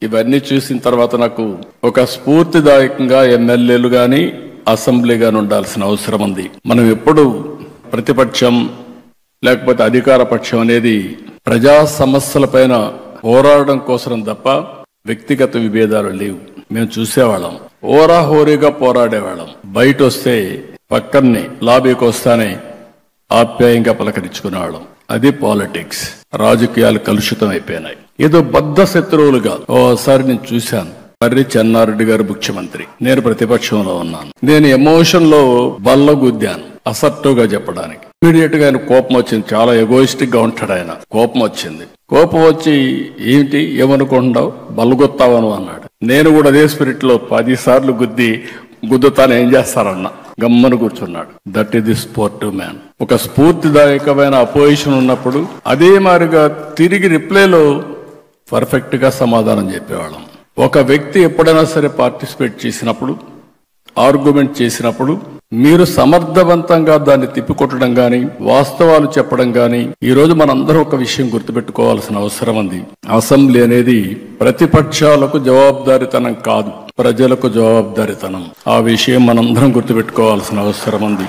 ఇవన్నీ చూసిన తర్వాత నాకు ఒక స్ఫూర్తిదాయకంగా ఎమ్మెల్యేలు గాని అసెంబ్లీ గాని ఉండాల్సిన అవసరం ఉంది. మనం ఎప్పుడు ప్రతిపక్షం లేకపోతే అధికార పక్షం అనేది ప్రజా సమస్యలపైన పోరాడడం కోసం తప్ప వ్యక్తిగత విభేదాలు లేవు. మేము చూసేవాళ్ళం, హోరాహోరీగా పోరాడేవాళ్ళం. బయట వస్తే పక్కనే లాబీకి వస్తానే ఆప్యాయంగా పలకరించుకునేవాళ్ళం. అది పాలిటిక్స్. రాజకీయాలు కలుషితం అయిపోయినాయి. ఏదో బద్ధ శత్రువులుగా ఓసారి నేను చూశాను. మర్రి చెన్నారెడ్డి గారు ముఖ్యమంత్రి, నేను ప్రతిపక్షంలో ఉన్నాను. నేను ఎమోషన్ లో బల్లగుద్దాను అసర్టివ్ గా చెప్పడానికి. ఇమీడియట్ గా ఆయన కోపం వచ్చింది. చాలా ఎగోయిస్టిక్ గా ఉంటాడు ఆయన. కోపం వచ్చింది. కోపం వచ్చి ఏంటి ఏమనుకుంటున్నావు, బల్లగొత్తావను అన్నాడు. నేను కూడా అదే స్పిరిట్ లో 10 సార్లు గుద్దుతాను, ఏం చేస్తారన్నా గమ్మను కూర్చున్నాడు. That is the sportive man. ఒక స్ఫూర్తిదాయకమైన అపోజిషన్ ఉన్నప్పుడు అదే మాదిరిగా తిరిగి రిప్లైలో పర్ఫెక్ట్ గా సమాధానం చెప్పేవాళ్ళం. ఒక వ్యక్తి ఎప్పుడైనా సరే పార్టిసిపేట్ చేసినప్పుడు, ఆర్గ్యుమెంట్ చేసినప్పుడు మీరు సమర్థవంతంగా దాన్ని తిప్పికొట్టడం గాని, వాస్తవాలు చెప్పడం గాని. ఈ రోజు మనందరం ఒక విషయం గుర్తుపెట్టుకోవాల్సిన అవసరం ఉంది. అసెంబ్లీ అనేది ప్రతిపక్షాలకు జవాబుదారీతనం కాదు, ప్రజలకు జవాబుదారీతనం. ఆ విషయం మనందరం గుర్తుపెట్టుకోవాల్సిన అవసరం ఉంది.